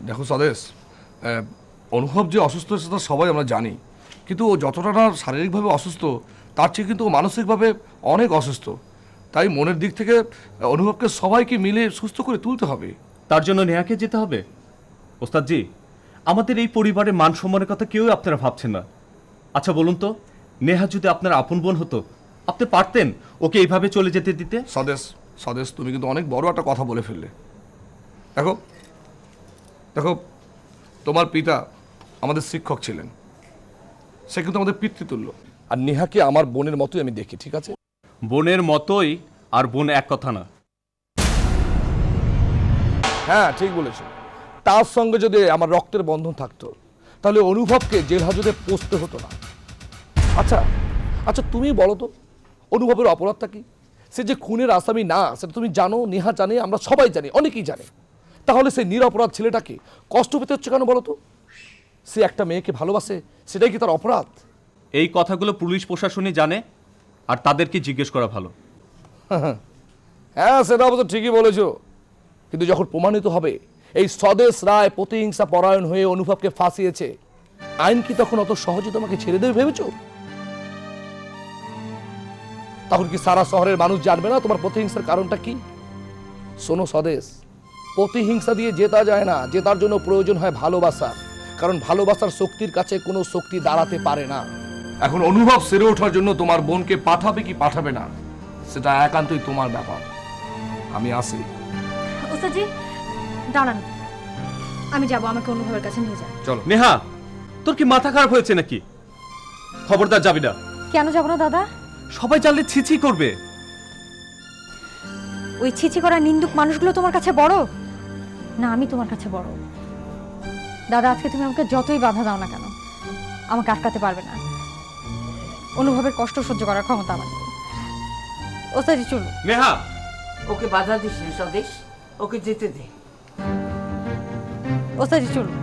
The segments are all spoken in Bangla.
দেখো স্বদেশ, অনুভব যে অসুস্থ সেটা সবাই আমরা জানি, কিন্তু ও যতটা না শারীরিকভাবে অসুস্থ তার চেয়ে কিন্তু ও মানসিকভাবে অনেক অসুস্থ। তাই মনের দিক থেকে অনুভবকে সবাইকে মিলে সুস্থ করে তুলতে হবে। তার জন্য নেহাকে যেতে হবে? ওস্তাদজি, আমাদের এই পরিবারের মান সম্মানের কথা কেউই আপনারা ভাবছেন না। আচ্ছা বলুন তো, নেহা যদি আপনার আপন বোন হতো, আপনি পারতেন ওকে এইভাবে চলে যেতে দিতে? স্বদেশ, স্বদেশ, তুমি কিন্তু অনেক বড় একটা কথা বলে ফেললে। দেখো দেখো, তোমার পিতা আমাদের শিক্ষক ছিলেন, সে কিন্তু আমাদের পিতৃতুল্য। আর নেহাকে আমার বোনের মতোই আমি দেখি, ঠিক আছে? বোনের মতোই আর বোন এক কথা না। হ্যাঁ, ঠিক বলেছো। তার সঙ্গে যদি আমার রক্তের বন্ধন থাকতো তাহলে অনুভবকে জেল হাজতে পৌঁছতে হতো না। আচ্ছা আচ্ছা, তুমি বলো তো অনুভবের অপরাধটা কি? সে যে খুনের আসামি না সেটা তুমি জানো, নেহা জানে, আমরা সবাই জানি, অনেকেই জানে। তাহলে সেই নিরপরাধ ছেলেটাকে কষ্ট পেতে হচ্ছে কেন বলো তো? সে একটা মেয়েকে ভালোবাসে, সেটাই কি তার অপরাধ? এই কথাগুলো পুলিশ প্রশাসনই জানে, আর তাদেরকে জিজ্ঞেস করা ভালো। হ্যাঁ, সেটা অবশ্য ঠিকই বলেছো, কিন্তু যখন প্রমাণিত হবে এই স্বদেশ রায় প্রতিহিংসা পরায়ণ হয়ে অনুভবকে ফাঁসিয়েছে, আইন কি তখন অত সহজে তোমাকে ছেড়ে দেবে ভেবেছো? তখন কি সারা শহরের মানুষ জানবে না তোমার প্রতিহিংসার কারণটা কি? শোনো স্বদেশ, প্রতিহিংসা দিয়ে জেতা যায় না, জেতার জন্য প্রয়োজন হয় ভালোবাসা, কারণ ভালোবাসার শক্তির কাছে কোনো শক্তি দাঁড়াতে পারে না। এখন অনুভব সেরে ওঠার জন্য তোমার বোনকে পাঠাবে কি পাঠাবে না সেটা একান্তই তোমার ব্যাপার। আমি আসি। ওস্তাদজি দাঁড়ান, আমি যাব, আমাকে অনুভবের কাছে নিয়ে যান। চলো। নেহা, তোর কি মাথা খারাপ হয়েছে নাকি? খবরদার যাবি না। কেন যাব না দাদা? সবাই জানলে ছিছি করবে। ওই ছিছি করা নিন্দুক মানুষগুলো তোমার কাছে বড় না আমি তোমার কাছে বড়? দাদা, আজকে তুমি আমাকে যতই বাধা দাও না কেন, আমাকে আটকাতে পারবে না। অনুভবের কষ্ট সহ্য করার ক্ষমতা আমার নেই। ওস্তাদজি চলো। নেহা, ওকে বাধা দিস না স্বদেশ, ওকে যেতে দে। ওস্তাদজি চলো।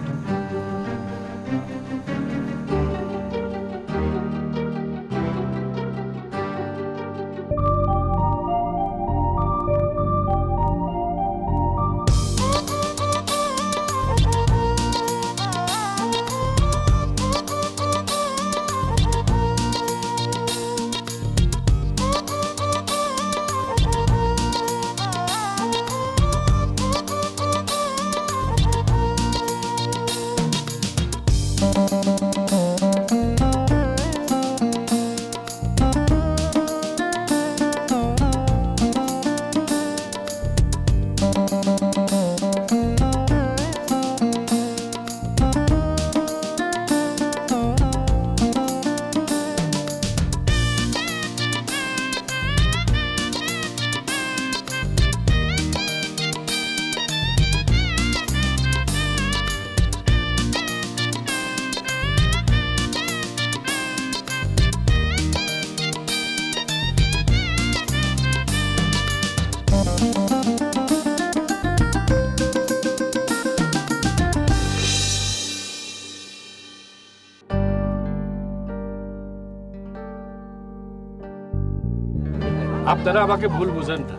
আপনারা আমাকে ভুল বুঝেন না,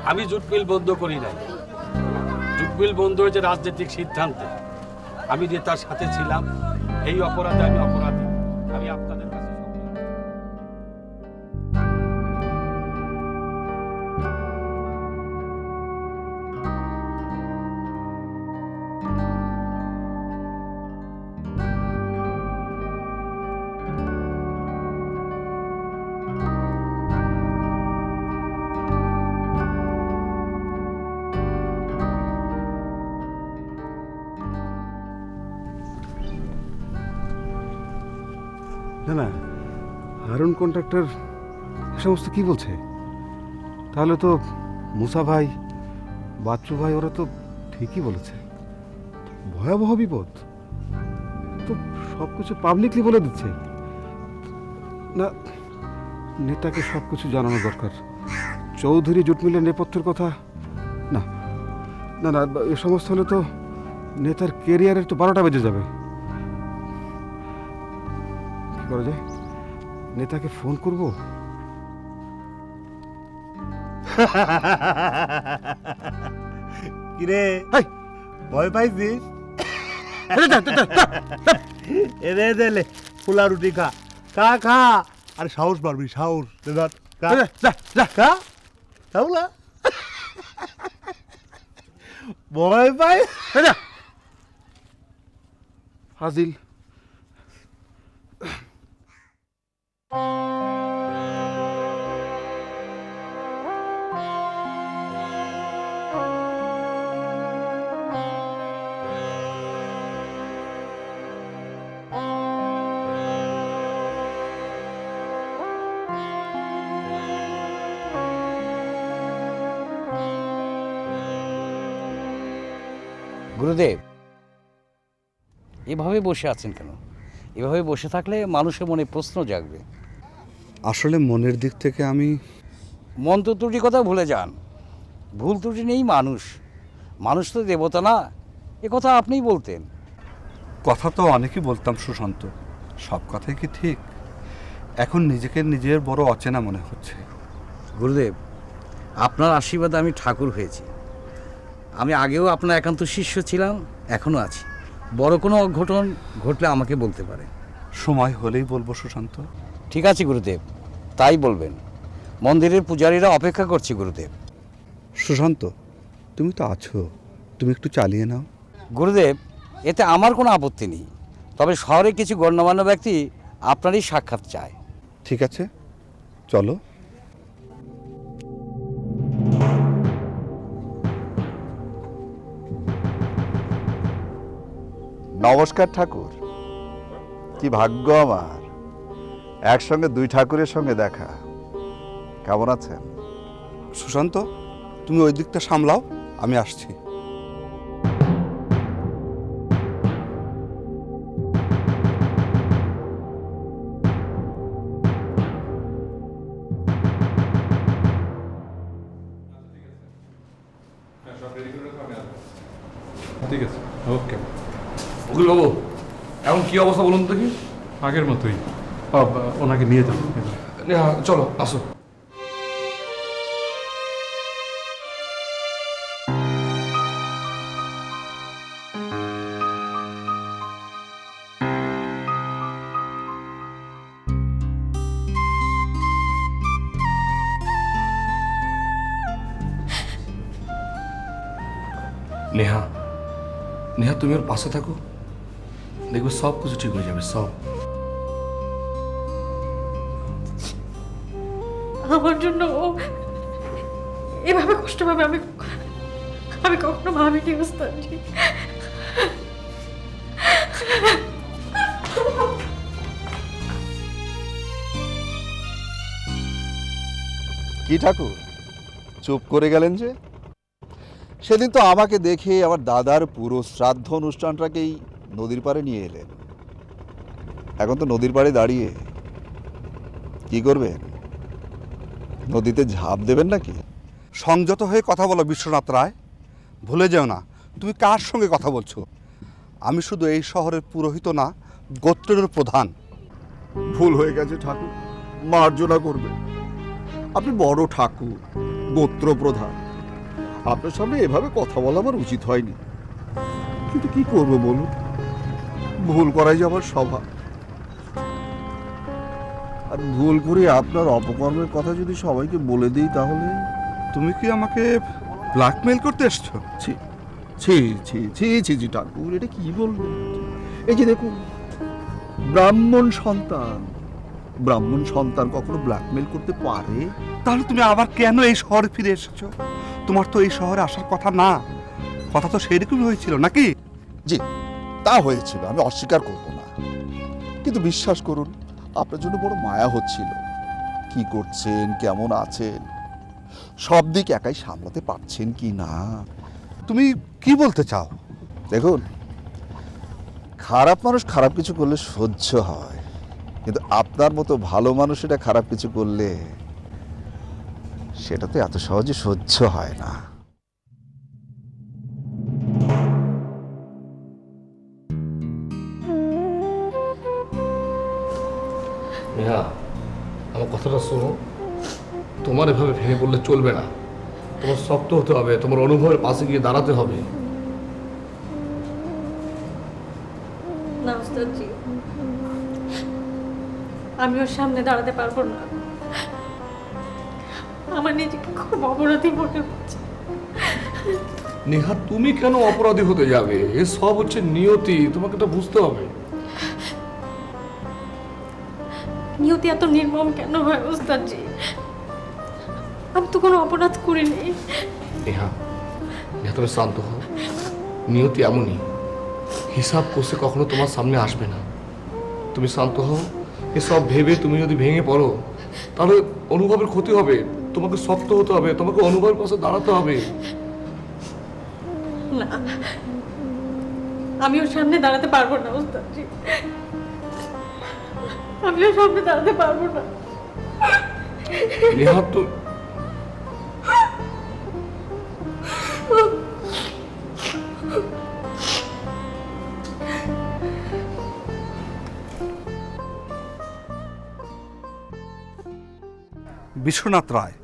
আমি জুট মিল বন্ধ করি নাই। জুট মিল বন্ধ হয়েছে রাজনৈতিক সিদ্ধান্তে। আমি যে তার সাথে ছিলাম, এই অপরাধে আমি অপরাধী। আমি আপনাদের কাছে না না, হারুন কন্ট্রাক্টর এ সমস্ত কি বলছে? তাহলে তো মুসা ভাই, বাচ্চু ভাই ওরা তো ঠিকই বলেছে, ভয়াবহ বিপদ। তো সব কিছু পাবলিকলি বলে দিচ্ছে না, নেতাকে সব কিছু জানানো দরকার। চৌধুরী জুট মিলের নেপথ্যের কথা না না না, এ সমস্ত হলে তো নেতার কেরিয়ারের তো 12টা বেজে যাবে। কি করা যায়? নেতাকে ফোন করব? কিরে, ভয় পাইছিস এরে দেলে ফুলা রুটি খা খা খা আরে সাহস পারবি সাহস খা খা খাওলা ভয় পাই ফাজিল। গুরুদেব, এভাবে বসে আছেন কেন? এভাবে বসে থাকলে মানুষের মনে প্রশ্ন জাগবে। আসলে মনের দিক থেকে আমি মন তো ত্রুটি কথা ভুলে যান। ভুল ত্রুটি নেই মানুষ, মানুষ তো দেবতা না, এ কথা আপনিই বলতেন। কথা তো অনেকই বলতাম সুশান্ত, সব কথাই কি ঠিক? এখন নিজেকে নিজের বড় অচেনা মনে হচ্ছে। গুরুদেব, আপনার আশীর্বাদে আমি ঠাকুর হয়েছি। আমি আগেও আপনার একান্ত শিষ্য ছিলাম, এখনও আছি। বড় কোনো অঘটন ঘটলে আমাকে বলতে পারে। সময় হলেই বলবো সুশান্ত। ঠিক আছে গুরুদেব, তাই বলবেন। মন্দিরের পূজারীরা অপেক্ষা করছে গুরুদেব। সুশান্ত, তুমি তো আছো, তুমি একটু চালিয়ে নাও। গুরুদেব, এতে আমার কোনো আপত্তি নেই, তবে শহরে কিছু গণ্যমান্য ব্যক্তি আপনারই সাক্ষাৎ চায়। ঠিক আছে, চলো। নমস্কার ঠাকুর, কি ভাগ্য আমার, একসঙ্গে দুই ঠাকুরের সঙ্গে দেখা। কেমন আছেন? সুশান্ত, তুমি ওই দিকটা সামলাও, আমি আসছি। ঠিক আছে, ওকে। উকিল বাবু, এখন কি অবস্থা বলুন তো? কি আগের মতোই। ওনাকে নিয়ে যাবো। নেহা, চলো আসো। নেহা, নেহা তুমি ওর পাশে থাকো, দেখবে সব কিছু ঠিক হয়ে যাবে, সব। আমার জন্য ও এভাবে কষ্ট পাবে আমি আমি কখনো ভাবিনি ওস্তাদজি। কি ঠাকুর, চুপ করে গেলেন যে? সেদিন তো আমাকে দেখে আমার দাদার পুরো শ্রাদ্ধ অনুষ্ঠানটাকেই নদীর পাড়ে নিয়ে এলেন। এখন তো নদীর পাড়ে দাঁড়িয়ে কি করবেন? নদীতে ঝাঁপ দেবেন নাকি? সংযত হয়ে কথা বলো বিশ্বনাথ রায়। ভুলে যেও না তুমি কার সঙ্গে কথা বলছো। আমি শুধু এই শহরের পুরোহিত না, গোত্রের প্রধান। ভুল হয়ে গেছে ঠাকুর, মার্জনা করবে। আপনি বড় ঠাকুর, গোত্র প্রধান, আপনার সামনে এভাবে কথা বলা আমার উচিত হয়নি। কিন্তু কি করব বলুন, ভুল করাই যে আমার স্বভাব। আর ভুল করে আপনার অপকর্মের কথা যদি সবাইকে বলে দিই তাহলে? তুমি কি আমাকে ব্ল্যাকমেল করতে এসছো? ছি ছি ছি ছি ছি ছি ঠাকুর, এটা কি বলবেন? এই যে দেখুন, ব্রাহ্মণ সন্তান, ব্রাহ্মণ সন্তান কখনো ব্ল্যাকমেল করতে পারে? তাহলে তুমি আবার কেন এই শহরে ফিরে এসেছো? তোমার তো এই শহরে আসার কথা না, কথা তো সেরকমই হয়েছিল নাকি? জি, তা হয়েছিল, আমি অস্বীকার করব না। কিন্তু বিশ্বাস করুন, আপনার জন্য বড় মায়া হচ্ছিল। কি করছেন, কেমন আছেন, সব দিক একাই সামলাতে পারছেন কি না। তুমি কি বলতে চাও? দেখুন, খারাপ মানুষ খারাপ কিছু করলে সহ্য হয়, কিন্তু আপনার মতো ভালো মানুষ এটা খারাপ কিছু করলে সেটা তো এত সহজে সহ্য হয় না। নেহা, আমার কথাটা শোনো। তোমার এভাবে ভেঙে পড়লে চলবে না, তোমার শক্ত হতে হবে, তোমার অনুভবের পাশে গিয়ে দাঁড়াতে হবে। ওস্তাদজি, আমি ওর সামনে দাঁড়াতে পারবো না। আমার নিজেকে খুব অপরাধী মনে হচ্ছে। নেহা, তুমি কেন অপরাধী হতে যাবে? এ সব হচ্ছে নিয়তি, তোমাকে তো বুঝতে হবে। নিয়তি এত নির্মম কেন হয় ওস্তাদজি? আমি তো কোনো অপরাধ করিনি। নেহা, নেহা তুমি শান্ত হও। নিয়তি এমনই, হিসাব করছে কখনো তোমার সামনে আসবে না। তুমি শান্ত হও। এসব ভেবে তুমি যদি ভেঙে পড়ো তাহলে অনুভবের ক্ষতি হবে। তোমাকে শক্ত হতে হবে, তোমাকে অনুভবের পাশে দাঁড়াতে হবে। না, আমি ওর সামনে দাঁড়াতে পারবো না ওস্তাদজি, আমি ওর সামনে দাঁড়াতে পারবো না। নেহা, তো বিশ্বনাথ রায়,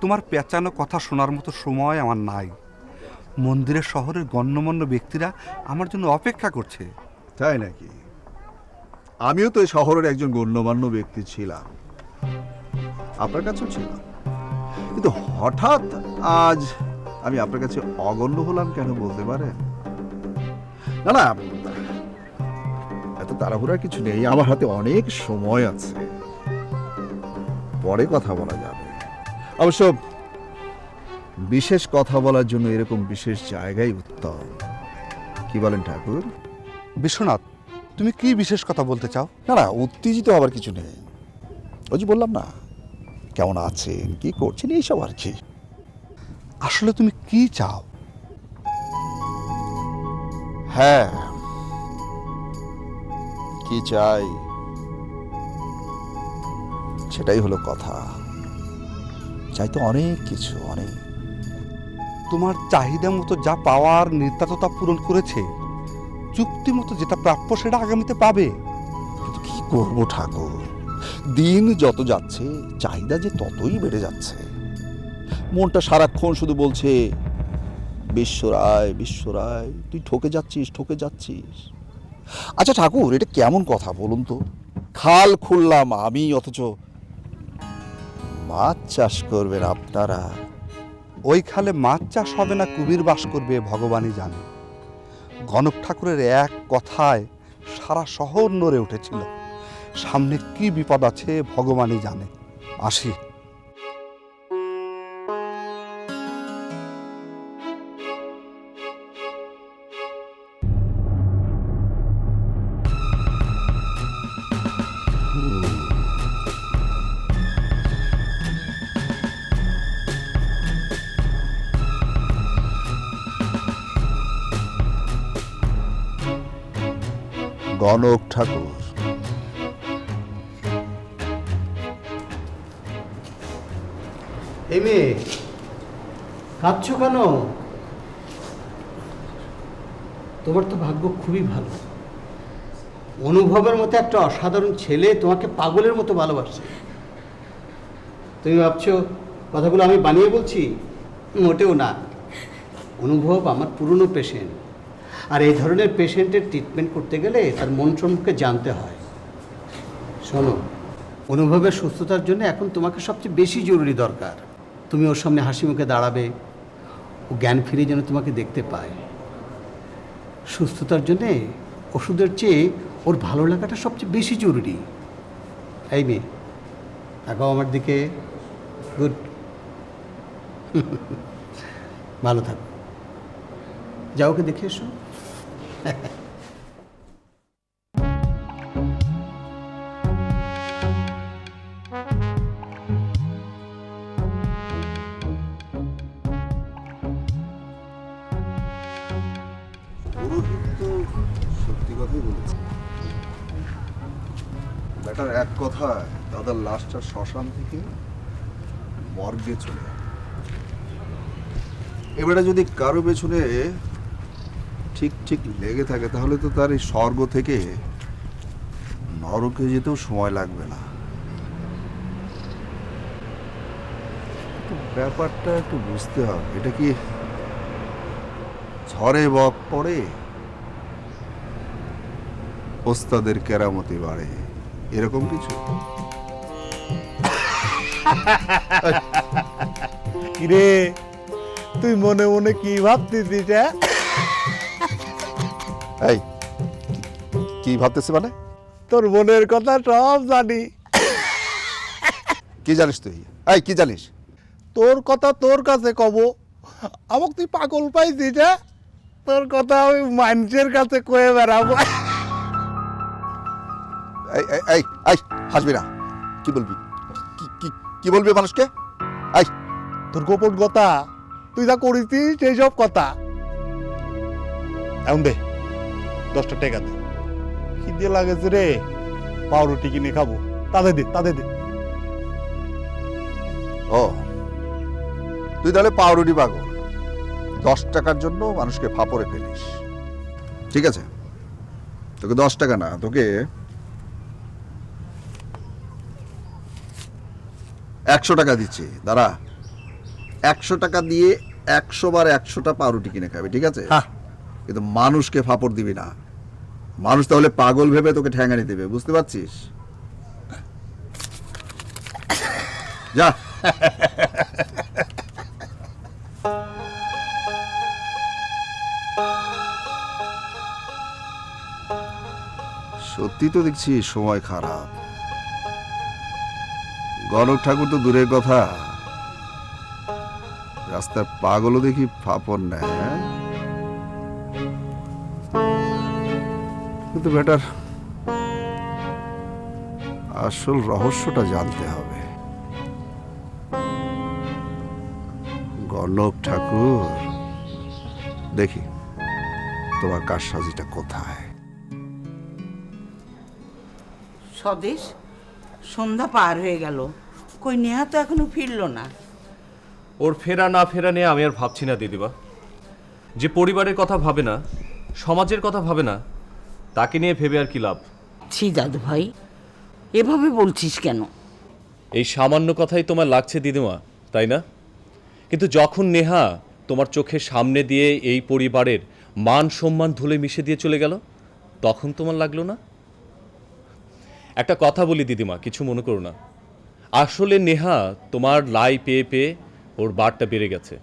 তোমার পেঁচানো কথা শোনার মতো সময় আমার নাই। মন্দিরের শহরের গণ্যমান্য ব্যক্তিরা আমার জন্য অপেক্ষা করছে। তাই নাকি? আমিও তো এই শহরের একজন গণ্যমান্য ব্যক্তি ছিলাম, আপনার কাছেও ছিলাম, কিন্তু হঠাৎ আজ আমি আপনার কাছে অগণ্য হলাম কেন বলতে পারেন? না না, এত তাড়াহুড়ার কিছু নেই, আমার হাতে অনেক সময় আছে, পরে কথা বলা যাবে। অবশ্য বিশেষ কথা বলার জন্য এরকম বিশেষ জায়গায় উত্তম। কি বলেন ঠাকুর? বিশ্বনাথ, তুমি কি বিশেষ কথা বলতে চাও? না না, উত্তেজিত হবার কিছু নেই। ওই যে বললাম না, কেমন আছেন, কি করছেন, এইসব আর কি। আসলে তুমি কি চাও? হ্যাঁ, কি চাই সেটাই হলো কথা। চাই তো অনেক কিছু, অনেক। তোমার চাহিদা মতো যা পাওয়ার নির্ধারিত তা পূরণ করেছে, চুক্তি মতো যেটা প্রাপ্য সেটা আগামীতে পাবে। কিন্তু কি করব ঠাকুর, দিন যত যাচ্ছে চাহিদা যে ততই বেড়ে যাচ্ছে। মনটা সারাক্ষণ শুধু বলছে, বিশ্বরায় বিশ্বরায়, তুই ঠকে যাচ্ছিস, ঠকে যাচ্ছিস। আচ্ছা ঠাকুর, এটা কেমন কথা বলুন তো? খাল খুললাম আমি, অথচ মাছ চাষ করবেন আপনারা। ওই খালে মাছ চাষ হবে না কুমির বাস করবে ভগবানই জানে। গণক ঠাকুরের এক কথায় সারা শহর নড়ে উঠেছিল। সামনে কি বিপদ আছে ভগবানই জানে। আসি। গণক ঠাকুর, এই মেয়ে, কাঁদছো কেন? তোমার তো ভাগ্য খুবই ভালো। অনুভবের মতো একটা অসাধারণ ছেলে তোমাকে পাগলের মতো ভালোবাসছে। তুমি ভাবছো কথাগুলো আমি বানিয়ে বলছি? মোটেও না। অনুভব আমার পুরনো পেশেন্ট, আর এই ধরনের পেশেন্টের ট্রিটমেন্ট করতে গেলে তার মন সম্পর্কে জানতে হয়। শোনো, অনুভবের সুস্থতার জন্য এখন তোমাকে সবচেয়ে বেশি জরুরি দরকার তুমি ওর সামনে হাসি মুখে দাঁড়াবে, ও জ্ঞান ফিরে যেন তোমাকে দেখতে পায়। সুস্থতার জন্যে ওষুধের চেয়ে ওর ভালো লাগাটা সবচেয়ে বেশি জরুরি। এই মেয়ে, তাকাও আমার দিকে। গুড। ভালো থাকো, যাও ওকে দেখে এসো। পুরোহিত তো সত্যি কথাই বলেছে। ব্যাটার এক কথায় দাদার লাশটা শ্মশান থেকে মর্গে চলে যায়। এবারে যদি কারো পেছনে ঠিক ঠিক লেগে থাকে তাহলে তো তার এই স্বর্গ থেকে নরকে যেতেও সময় লাগবে না। ব্যাপারটা একটু বুঝতে হবে। এটা কি ঝড়ে বক পড়ে, ওস্তাদের কেরামতি বাড়ে, এরকম কিছু? কিরে, তুই মনে মনে কি ভাবতিস? এই কি ভাবতেছি মানে? তোর মনের কথা সব জানি। কি জানিস তুই? এই কি জানিস? তোর কথা তোর কাছে কব, আমাকে তুই পাগল পাইছিস? তোর কথা আমি মানুষের কাছে কয়ে বেড়াবো। এই এই এই এই হাসবি না। কি বলবি? কি বলবি মানুষকে? এই তোর গোপন কথা তুই যা করিস সেই সব কথা। এমন দে 10টা টাকা দে, খিদে লাগেছে রে, পাউরুটি কিনে খাবো। তাদের দে। ও, তুই তাহলে পাউরুটি পাগল, 10 টাকার জন্য মানুষকে ফাপড়ে ফেলিস। ঠিক আছে, তোকে 10 টাকা না, তোকে 100 টাকা দিচ্ছি। দাঁড়া, 100 টাকা দিয়ে 100 বার 100টা পাউরুটি কিনে খাবি, ঠিক আছে? কিন্তু মানুষকে ফাপড় দিবি না, মানুষ তাহলে পাগল ভেবে তোকে ঠ্যাঙানি দেবে, বুঝতে পারছিস? যা। সত্যি তো দেখছি সময় খারাপ। গণক ঠাকুর তো দূরের কথা, রাস্তার পাগলও দেখি ফাপড় নেয়। কিন্তু বেটার আসল রহস্যটা জানতে হবে। গণক ঠাকুর, দেখি তোমার কারসাজিটা কোথায়। স্বদেশ, সন্ধ্যা পার হয়ে গেল, কই নেহা তো এখনো ফিরলো না। ওর ফেরা না ফেরা নিয়ে আমি আর ভাবছি না দিদিবা। যে পরিবারের কথা ভাবে না, সমাজের কথা ভাবে না, তাকে নিয়ে ভেবে আর কি লাভ? ছি দাদু ভাই, এভাবে বলছিস কেন? এই সামান্য কথাই তোমার লাগছে দিদিমা, তাই না? কিন্তু যখন নেহা তোমার চোখের সামনে দিয়ে এই পরিবারের মান সম্মান ধুলে মিশে দিয়ে চলে গেল, তখন তোমার লাগলো না? একটা কথা বলি দিদিমা, কিছু মনে করো না। আসলে নেহা তোমার লাই পেয়ে পেয়ে ওর বারটা বেড়ে গেছে।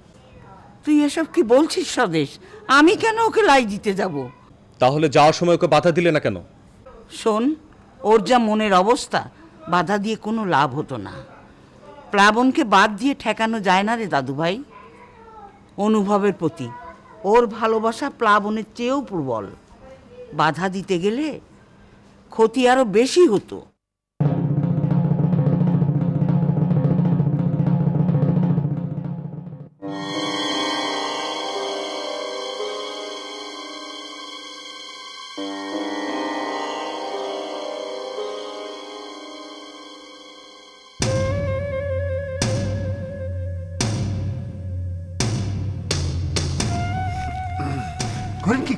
তুই এসব কি বলছিস স্বদেশ? আমি কেন ওকে লাই দিতে যাব? তাহলে যাওয়ার সময় ওকে বাধা দিলে না কেন? শোন, ওর যা মনের অবস্থা, বাধা দিয়ে কোনো লাভ হতো না। প্লাবনকে বাদ দিয়ে ঠেকানো যায় না রে দাদু ভাই। অনুভবের প্রতি ওর ভালোবাসা প্লাবনের চেয়েও প্রবল। বাধা দিতে গেলে ক্ষতি আরো বেশি হতো।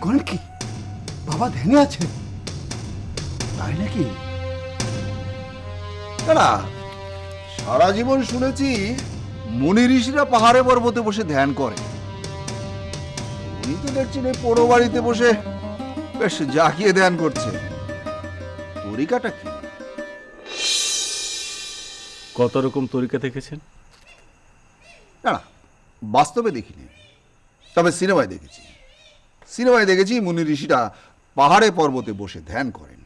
করেন কি বাবা ধ্যানে আছে? তাই নাকি? না, সারা জীবন শুনেছি মুনি ঋষিরা পাহাড়ে পর্বতে বসে ধ্যান করে। উনি তো দেখছেন এই পোড়ো বাড়িতে বসে বেশ জাকিয়ে ধ্যান করছে। তরিকাটা কি? কত রকম তরিকা দেখেছেন? না, বাস্তবে দেখিনি, তবে সিনেমায় দেখেছি। মুনি ঋষিরা পাহাড়ে পর্বতে বসে ধ্যান করেন।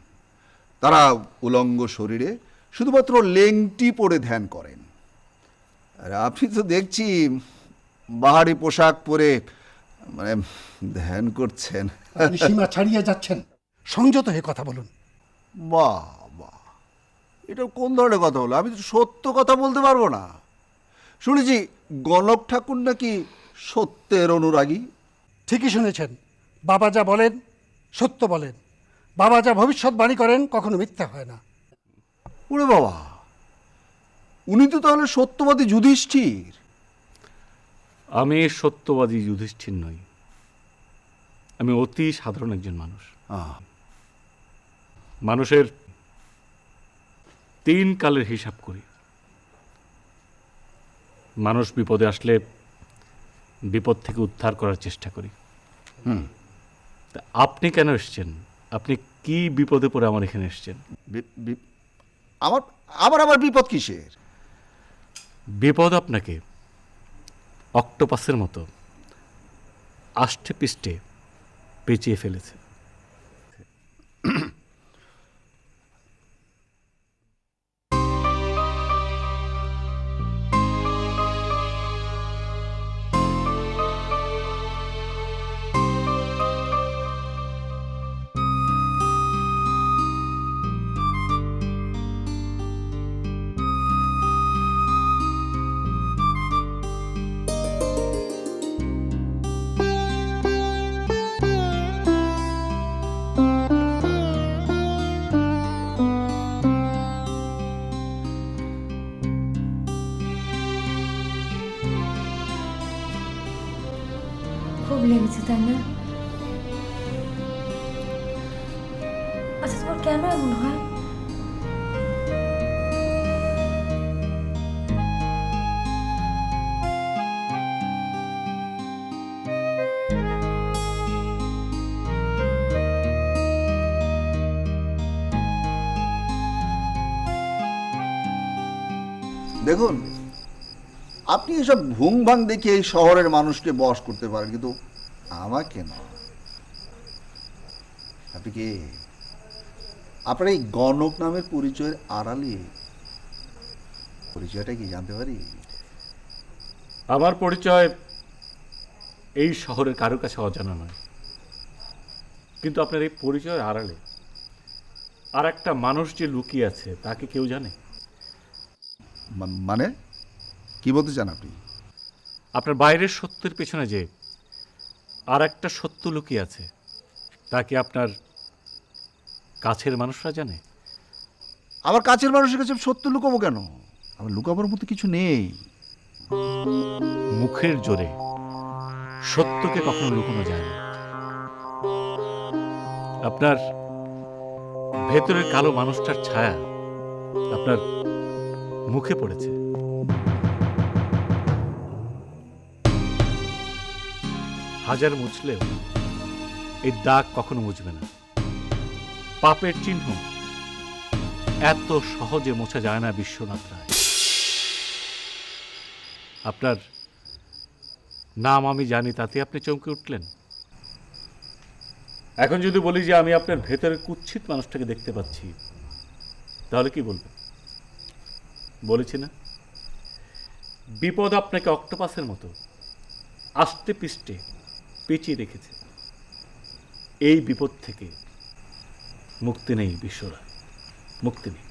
তারা উলঙ্গ শরীরে শুধুমাত্র লেংটি পরে ধ্যান করেন। আর আপনি তো দেখছি বাহারি পোশাক পরে মানে ধ্যান করছেন। আপনি সীমা ছাড়িয়ে যাচ্ছেন, সংযত হয়ে কথা বলুন। বাহ, এটা কোন ধরনের কথা হলো? আমি তো সত্য কথা বলতে পারবো না। শুনেছি গণক ঠাকুর নাকি সত্যের অনুরাগী। ঠিকই শুনেছেন, বাবা যা বলেন সত্য বলেন। বাবা যা ভবিষ্যৎবাণী করেন কখনো মিথ্যা হয় না। ওরে বাবা, উনি তো তাহলে সত্যবাদী যুধিষ্ঠির। আমি সত্যবাদী যুধিষ্ঠির নই, আমি অতি সাধারণ একজন মানুষ। মানুষের 3 কালের হিসাব করি। মানুষ বিপদে আসলে বিপদ থেকে উদ্ধার করার চেষ্টা করি। তা আপনি কেন এসেছেন? আপনি কি বিপদে পড়ে আমার এখানে এসেছেন? আমার আমার আবার বিপদ কিসের? বিপদ আপনাকে অক্টোপাসের মতো আষ্টে পিষ্টে পেঁচিয়ে ফেলেছে। খুব লেগেছে তাই না? আচ্ছা তোমার কেন এমন হয়? দেখুন, আপনি এসব ভুং ভাং দেখে এই শহরের মানুষকে বশ করতে পারেন, কিন্তু আমাকে না। আপনি কে? আপনার এই গণক নামের পরিচয়ের আড়ালে পরিচয়টা কি জানতে পারি? আমার পরিচয় এই শহরের কারো কাছে অজানা নয়, কিন্তু আপনার এই পরিচয়ের আড়ালে আর একটা মানুষ যে লুকিয়ে আছে তাকে কেউ জানে? মানে কি বলতে চান আপনি? আপনার বাইরের সত্যের পেছনে যে আর একটা সত্য লুকিয়ে আছে তা কি আপনার কাছের মানুষরা জানে? আমার কাছের মানুষের কাছে সত্য লুকাবো কেন? আমার লুকাবার মতো কিছু নেই। মুখের জোরে সত্যকে কখনো লুকানো যায় না। আপনার ভেতরের কালো মানুষটার ছায়া আপনার মুখে পড়েছে। হাজার মুছলেও এই দাগ কখনো মুছবে না। পাপের চিহ্ন এত সহজে মোছা যায় না বিশ্বনাথ রায়। আপনার নাম আমি জানি তাতে আপনি চমকে উঠলেন। এখন যদি বলি যে আমি আপনার ভেতরের কুৎসিত মানুষটাকে দেখতে পাচ্ছি, তাহলে কি বলবেন? বলেছি না, বিপদ আপনাকে অক্টোপাসের মতো আষ্টে পিষ্টে পেঁচিয়ে রেখেছে। এই বিপদ থেকে মুক্তি নেই বিশ্বরায়, মুক্তি নেই।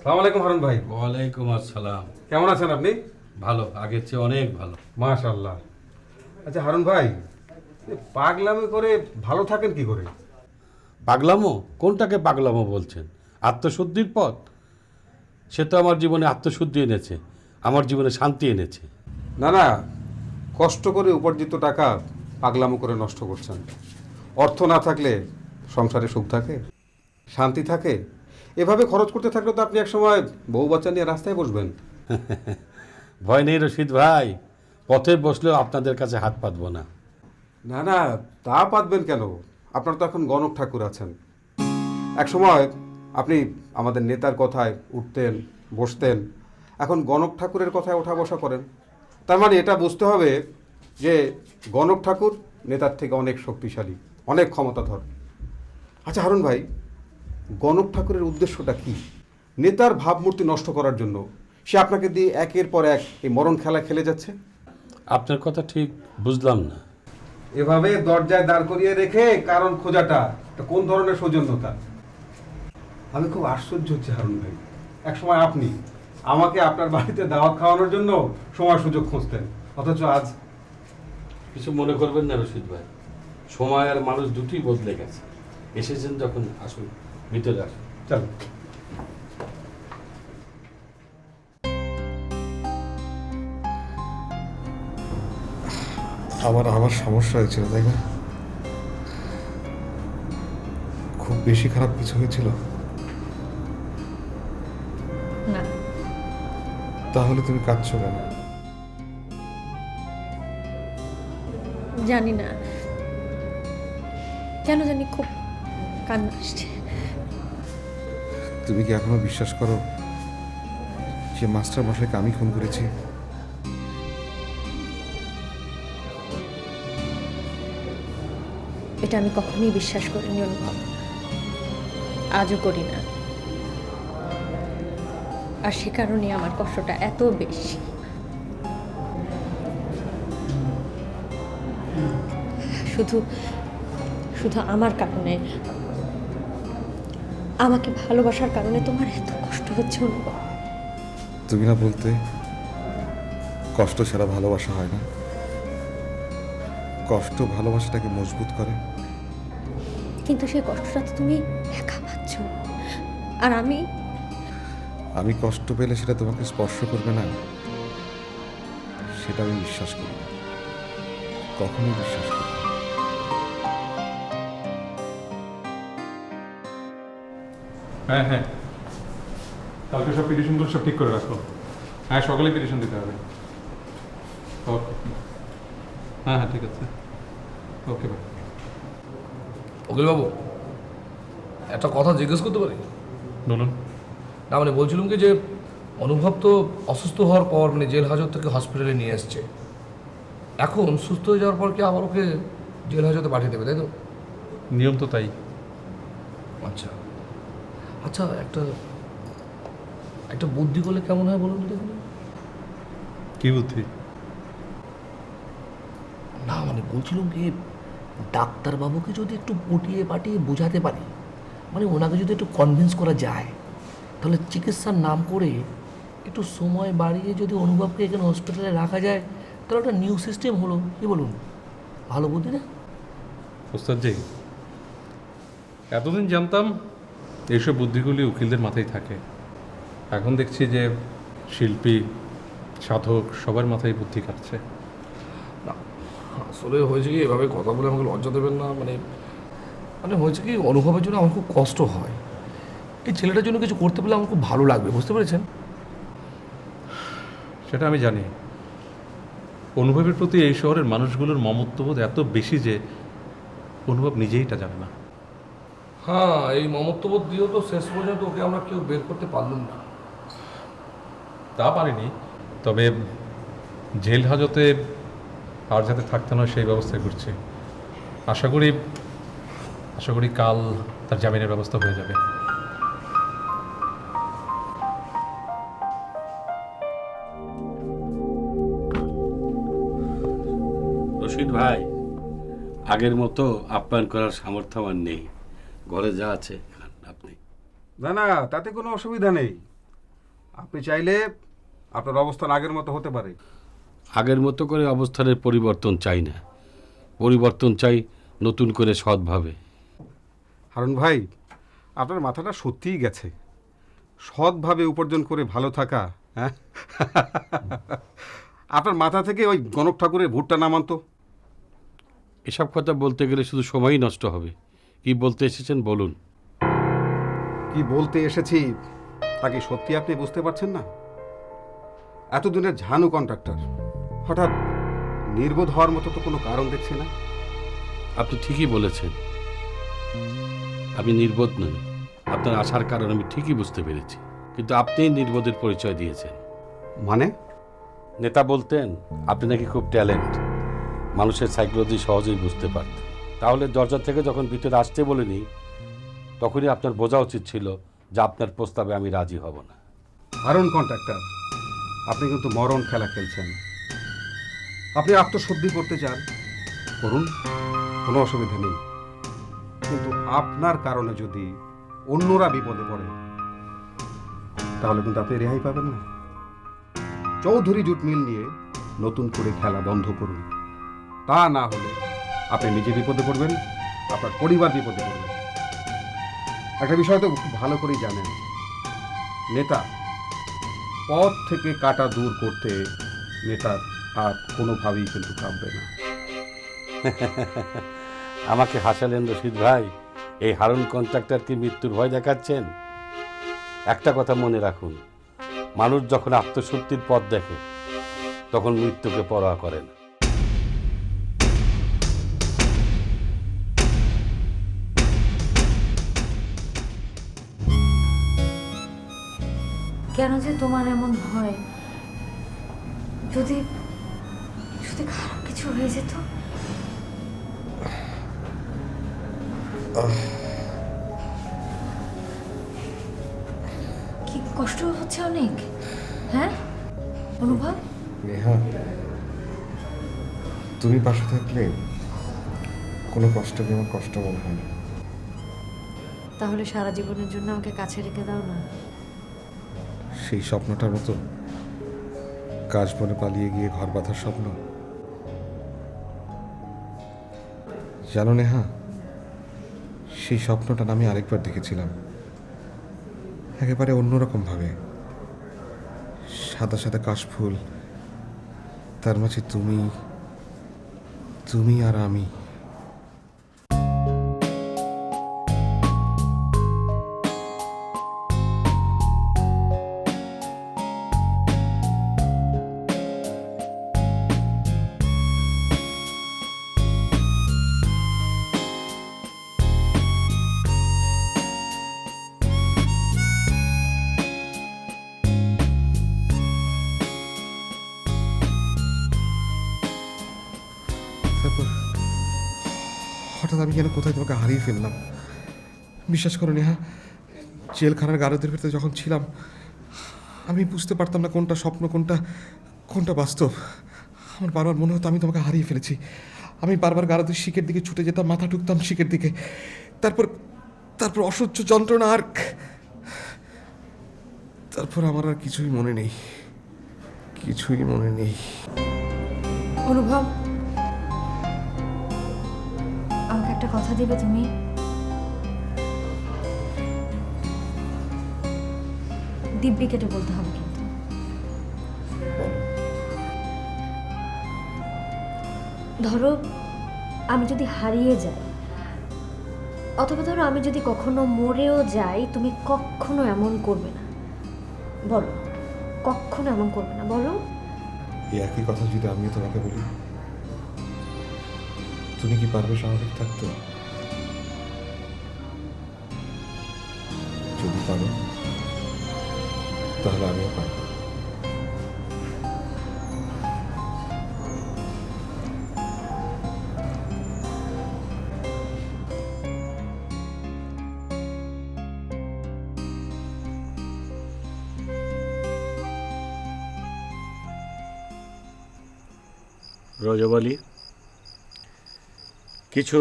সালাম আলাইকুম হারুন ভাই। ওয়ালাইকুম আসসালাম। কেমন আছেন আপনি? ভালো, আগের চেয়ে অনেক ভালো। মাশাআল্লাহ। আচ্ছা হারুন ভাই, পাগলামি করে ভালো থাকেন কি করে? পাগলামো? কোনটাকে পাগলামো বলছেন? আত্মশুদ্ধির পথ? সে তো আমার জীবনে আত্মশুদ্ধি এনেছে, আমার জীবনে শান্তি এনেছে। না না, কষ্ট করে উপার্জিত টাকা পাগলামো করে নষ্ট করছেন। অর্থ না থাকলে সংসারে সুখ থাকে, শান্তি থাকে? এভাবে খরচ করতে থাকলে তো আপনি একসময় বউ বাচ্চা নিয়ে রাস্তায় বসবেন। ভয় নেই রশিদ ভাই, পথে বসলেও আপনাদের কাছে হাত পাতবো না। না না, তা পাতবেন কেন? আপনার তো এখন গণক ঠাকুর আছেন। এক সময় আপনি আমাদের নেতার কথায় উঠতেন বসতেন, এখন গণক ঠাকুরের কথায় ওঠা বসা করেন। তার মানে এটা বুঝতে হবে যে গণক ঠাকুর নেতার থেকে অনেক শক্তিশালী, অনেক ক্ষমতাধর। আচ্ছা হারুন ভাই, গণক ঠাকুরের উদ্দেশ্যটা কি? নেতার ভাবমূর্তি নষ্ট করার জন্য সে আপনাকে দিয়ে একের পর এক এই মরণ খেলা খেলে যাচ্ছে। আপনার কথা ঠিক বুঝলাম না। এভাবে দরজায় দাঁড় করিয়ে রেখে কারণ খোঁজাটা এটা কোন ধরনের সৌজন্যতা? আমি খুব আশ্চর্য হচ্ছে হারুন ভাই, একসময় আপনি আমাকে আপনার বাড়িতে দাওয়াত খাওয়ানোর জন্য সময় সুযোগ খুঁজতেন, অথচ আজ কিছু মনে করবেন না রশিদ ভাই, সময় আর মানুষ দুটোই বদলে গেছে। এসেছেন যখন আসুন, ভিতরে আসুন। চলো। আমার সমস্যা হয়েছিল, তাই না? খুব বেশি খারাপ কিছু হয়েছিল? না, তাহলে তুমি কাঁদছো কেন? জানি না কেন জানি খুব কান্না আসছে। তুমি কি এখনো বিশ্বাস করো যে মাস্টার মশাইকে আমি খুন করেছি? এটা আমি কখনোই বিশ্বাস করিনি অনুভব, আজও করি না। আর সে কারণে আমার কষ্টটা এত বেশি। শুধু শুধু আমার কারণে, আমাকে ভালোবাসার কারণে তোমার এত কষ্ট হচ্ছে অনুভব। তুমি না বলতে কষ্ট ছাড়া ভালোবাসা হয় না? কষ্ট ভালোবাসাটাকে মজবুত করে। কিন্তু সেই কষ্টটা তো তুমি একা পাচ্ছ, আর আমি কষ্ট পেলে সেটা তোমাকে স্পর্শ করবে না, সেটা আমি বিশ্বাস করি না, কখনোই বিশ্বাস করি না। হ্যাঁ হ্যাঁ, কালকে সব পিটিশনগুলো সব ঠিক করে রাখো। হ্যাঁ, সকালে পিটিশন দিতে হবে। ওকে, হ্যাঁ হ্যাঁ, ঠিক আছে, ওকে ভাই। উকিল বাবু, একটা কথা জিজ্ঞেস করতে পারি? বলুন। না মানে বলছিলাম কি যে অনুভব তো অসুস্থ হওয়ার পর মানে জেল হাজত থেকে হসপিটালে নিয়ে এসছে, এখন সুস্থ হয়ে যাওয়ার পর কি আবার ওকে জেল হাজতে পাঠিয়ে দেবে, তাই তো? নিয়ম তো তাই। আচ্ছা আচ্ছা, একটা বুদ্ধি করলে কেমন হয় বলুন তো দেখুন। কি বুদ্ধি? না মানে বলছিলাম কি, ডাক্তারবাবুকে যদি একটু পটিয়ে পাটিয়ে বোঝাতে পারি, মানে ওনাকে যদি একটু কনভিন্স করা যায়, তাহলে চিকিৎসার নাম করে একটু সময় বাড়িয়ে যদি অনুভবকে এখানে হসপিটালে রাখা যায়, তাহলে একটা নিউ সিস্টেম হলো। কি বলুন, ভালো বুদ্ধি না? ওস্তাদজি, এতদিন জানতাম এইসব বুদ্ধিগুলি উকিলদের মাথায় থাকে, এখন দেখছি যে শিল্পী, সাধক সবার মাথায় বুদ্ধি কাটছে। না আসলে হয়েছে কি, এভাবে কথা বলে আমাকে লজ্জা দেবেন না। মানে মানে হয়েছে কি, অনুভবের জন্য আমার খুব কষ্ট হয়। এই ছেলেটার জন্য কিছু করতে পারলে আমার খুব ভালো লাগবে, বুঝতে পেরেছেন? সেটা আমি জানি। অনুভবের প্রতি এই শহরের মানুষগুলোর মমত্ববোধ এত বেশি যে অনুভব নিজেই এটা জানে না। হ্যাঁ, এই মমত্ববোধ দিয়েও তো শেষ পর্যন্ত ওকে আমরা কেউ বের করতে পারলাম না। তা পারিনি, তবে জেল হাজতে আর যাতে থাকতে নয় সেই ব্যবস্থাই করছি। আশা করি কাল তার জামিনের ব্যবস্থা হয়ে যাবে। রশিদ ভাই, আগের মতো আপ্যায়ন করার সামর্থ্য আমার নেই। ঘরে যা আছে খান আপনি। না না, তাতে কোনো অসুবিধা নেই। আপনি চাইলে আপনার অবস্থান আগের মতো হতে পারে। আগের মতো করে অবস্থানের পরিবর্তন চাই না, পরিবর্তন চাই নতুন করে সৎভাবে। হারুন ভাই, আপনার মাথাটা সত্যিই গেছে। সৎভাবে উপার্জন করে ভালো থাকা, হ্যাঁ? আপনার মাথা থেকে ওই গণক ঠাকুরের ভুট্টা নামান তো। এসব কথা বলতে গেলে শুধু সময়ই নষ্ট হবে। কি বলতে এসেছেন বলুন। কি বলতে এসেছি তা কি সত্যি আপনি বুঝতে পারছেন না? এতদিনের ঝানু কন্ট্রাক্টর হঠাৎ নির্বোধ হওয়ার মতো তো কোনো কারণ দেখছি না। আপনি ঠিকই বলেছেন, আমি নির্বোধ নই। আপনার আসার কারণ আমি ঠিকই বুঝতে পেরেছি, কিন্তু আপনিই নির্বোধের পরিচয় দিয়েছেন। মানে? নেতা বলতেন আপনি নাকি খুব ট্যালেন্ট, মানুষের সাইকোলজি সহজেই বুঝতে পারতেন। তাহলে দরজা থেকে যখন ভিতরে আসতে বলিনি, তখনই আপনার বোঝা উচিত ছিল যে আপনার প্রস্তাবে আমি রাজি হব না। হারুন কন্ট্রাক্টর, আপনি কিন্তু মরণ খেলা খেলছেন। আপনি আত্মশুদ্ধি করতে চান, করুন, কোনো অসুবিধা নেই। কিন্তু আপনার কারণে যদি অন্যরা বিপদে পড়ে, তাহলে কিন্তু আপনি রেহাই পাবেন না। চৌধুরী জুট মিল নিয়ে নতুন করে খেলা বন্ধ করুন। তা না হলে আপনি নিজে বিপদে পড়বেন, আপনার পরিবার বিপদে পড়বে। একটা বিষয় তো খুব ভালো করেই জানেন, নেতা পথ থেকে কাটা দূর করতে নেতার আর কোনোভাবেই কিন্তু কাঁপবে না। আমাকে হাসালেন রশিদ ভাই। এই হারুন কন্ট্রাক্টর কি মৃত্যুর ভয় দেখাচ্ছেন? একটা কথা মনে রাখুন, মানুষ যখন আত্মশুদ্ধির পথ দেখে তখন মৃত্যুকে পরোয়া করে না। কেন যে তোমার এমন হয়? যদি যদি খারাপ কিছু হয়ে যেত? কি কষ্ট হচ্ছে অনেক? হ্যাঁ অনুভব? নেহা, তুমি পাশে থাকলে কোনো কষ্টকে আমার কষ্ট মনে হয় না। তাহলে সারা জীবনের জন্য আমাকে কাছে রেখে দাও না। সেই স্বপ্নটার মতো কাশ বনে পালিয়ে গিয়ে ঘর বাঁধার স্বপ্ন। জানো নেহা, সেই স্বপ্নটা আমি আরেকবার দেখেছিলাম, একেবারে অন্যরকম ভাবে। সাদা সাদা কাশফুল, তার মাঝে তুমি, তুমি আর আমি। তারপর হঠাৎ আমি যেন কোথায় তোমাকে হারিয়ে ফেললাম। বিশ্বাস করো নেহা, জেলখানার গারদের ভেতরে যখন ছিলাম আমি বুঝতে পারতাম না কোনটা স্বপ্ন, কোনটা কোনটা বাস্তব। আমার বারবার মনে হতো আমি তোমাকে হারিয়ে ফেলেছি। আমি বারবার গারদের শিকের দিকে ছুটে যেতাম, মাথা ঠুকতাম শিকের দিকে। তারপর তারপর অসহ্য যন্ত্রণা, আর তারপর আমার আর কিছুই মনে নেই, কিছুই মনে নেই। অনুভব, আমাকে একটা কথা দিবে তুমি? দিব্যি কেটে বলতে হবে কিন্তু। ধরো আমি যদি হারিয়ে যাই, অথবা ধরো আমি যদি কখনো মরেও যাই, তুমি কখনো এমন করবে না, বলো? কখনো এমন করবে না, বলো? এই একই কথা যদি আমিও তোমাকে বলি, তুমি কি পারবে স্বাভাবিক থাকতে? যদি পারো তাহলে আমিও পারবো। রজবালি, কিছু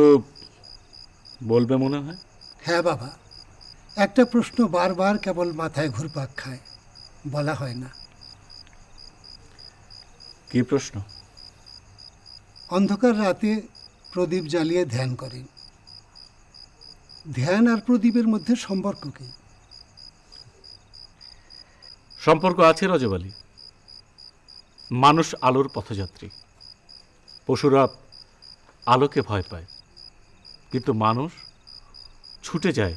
বলবে মনে হয়? হ্যাঁ বাবা, একটা প্রশ্ন বারবার কেবল মাথায় ঘুরপাক খায়, বলা হয় না। কি প্রশ্ন? অন্ধকার রাতে প্রদীপ জ্বালিয়ে ধ্যান করেন, ধ্যান আর প্রদীপের মধ্যে সম্পর্ক কি? সম্পর্ক আছে রজবালি। মানুষ আলোর পথযাত্রী, পশুরা আলোকে ভয় পায়, কিন্তু মানুষ ছুটে যায়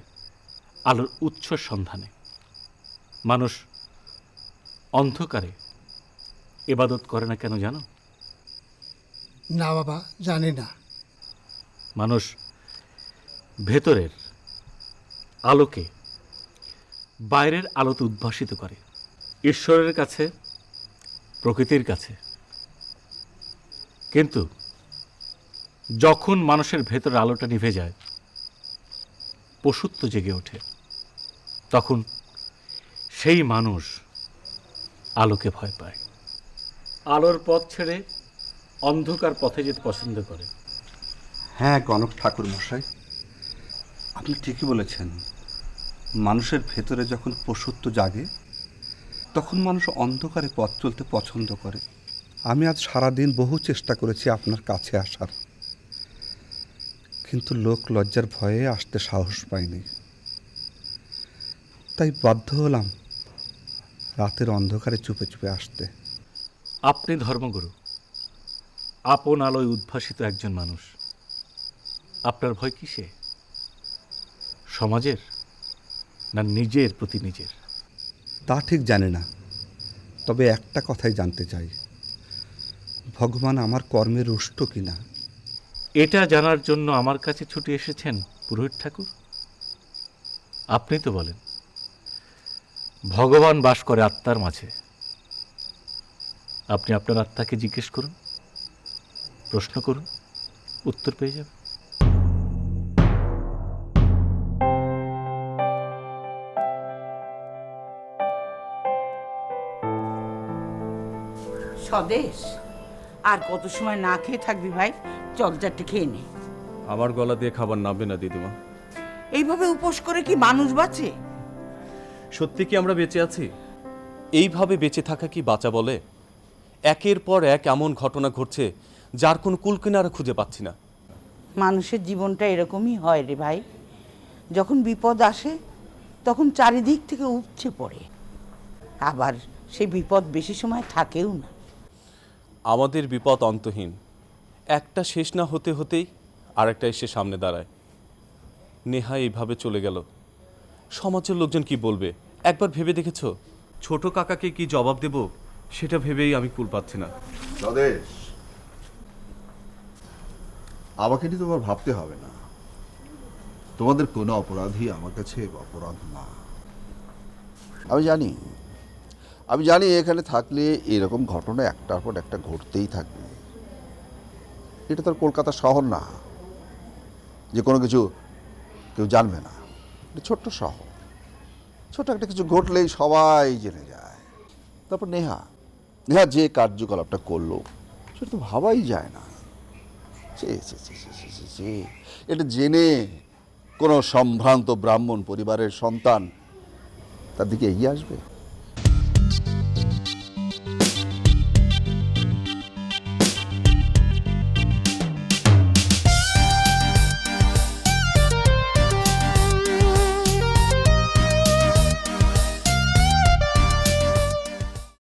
আলোর উৎসর সন্ধানে। মানুষ অন্ধকারে ইবাদত করে না কেন জানো? না বাবা, জানি না। মানুষ ভেতরের আলোকে বাইরের আলোতে উদ্ভাসিত করে, ঈশ্বরের কাছে, প্রকৃতির কাছে। কিন্তু যখন মানুষের ভেতরের আলোটা নিভে যায়, পশুত্ব জেগে ওঠে, তখন সেই মানুষ আলোকে ভয় পায়, আলোর পথ ছেড়ে অন্ধকার পথে যেতে পছন্দ করে। হ্যাঁ গণক ঠাকুর মশাই, আপনি ঠিকই বলেছেন। মানুষের ভেতরে যখন পশুত্ব জাগে, তখন মানুষ অন্ধকারে পথ চলতে পছন্দ করে। আমি আজ সারাদিন বহু চেষ্টা করেছি আপনার কাছে আসার, কিন্তু লোক লজ্জার ভয়ে আসতে সাহস পাইনি। তাই বাধ্য হলাম রাতের অন্ধকারে চুপে চুপে আসতে। আপনি ধর্মগুরু, আপন আলোয় উদ্ভাসিত একজন মানুষ। আপনার ভয় কিসে? সমাজের না নিজের প্রতি নিজের? তা ঠিক জানি না, তবে একটা কথাই জানতে চাই, ভগবান আমার কর্মের রুষ্ট কিনা। এটা জানার জন্য আমার কাছে ছুটে এসেছেন পুরোহিত ঠাকুর? আপনি তো বলেন ভগবান বাস করে আত্মার মাঝে। আপনি আপনার আত্মাকে জিজ্ঞেস করুন, প্রশ্ন করুন, উত্তর পেয়ে যাবেন। স্বদেশ, আর কত সময় না খেয়ে থাকবি ভাই? চল চারটে খেয়ে নে। আমার গলা দিয়ে খাবার নামবে না দিদিমা। এইভাবে উপোস করে কি মানুষ বাঁচে? সত্যি কি আমরা বেঁচে আছি? এইভাবে বেঁচে থাকা কি বাঁচা বলে? একের পর এক এমন ঘটনা ঘটছে যার কোনো কুলকিনারা খুঁজে পাচ্ছি না। মানুষের জীবনটা এরকমই হয় রে ভাই। যখন বিপদ আসে তখন চারিদিক থেকে উপচে পড়ে, আবার সেই বিপদ বেশি সময় থাকেও না। আমাদের বিপদ অন্তহীন, একটা শেষ না হতে হতেই আরেকটা এসে সামনে দাঁড়ায়। নেহা এইভাবে চলে গেল, সমাজের লোকজন কি বলবে একবার ভেবে দেখেছো? ছোট কাকাকে কি জবাব দেব সেটা ভেবেই আমি কুল পাচ্ছি না। স্বদেশ, আমাকে নিয়ে তোমার ভাবতে হবে না। তোমাদের কোনো অপরাধী আমার কাছে অপরাধ না। আমি জানি এখানে থাকলে এরকম ঘটনা একটার পর একটা ঘটতেই থাকবে। এটা তো আর কলকাতা শহর না যে কোনো কিছু কেউ জানবে না। এটা ছোট্ট শহর, ছোট একটা কিছু ঘটলেই সবাই জেনে যায়। তারপর নেহা যে কার্যকলাপটা করলো সেটা তো ভাবাই যায় না। এটা জেনে কোনো সম্ভ্রান্ত ব্রাহ্মণ পরিবারের সন্তান তার দিকে এগিয়ে আসবে?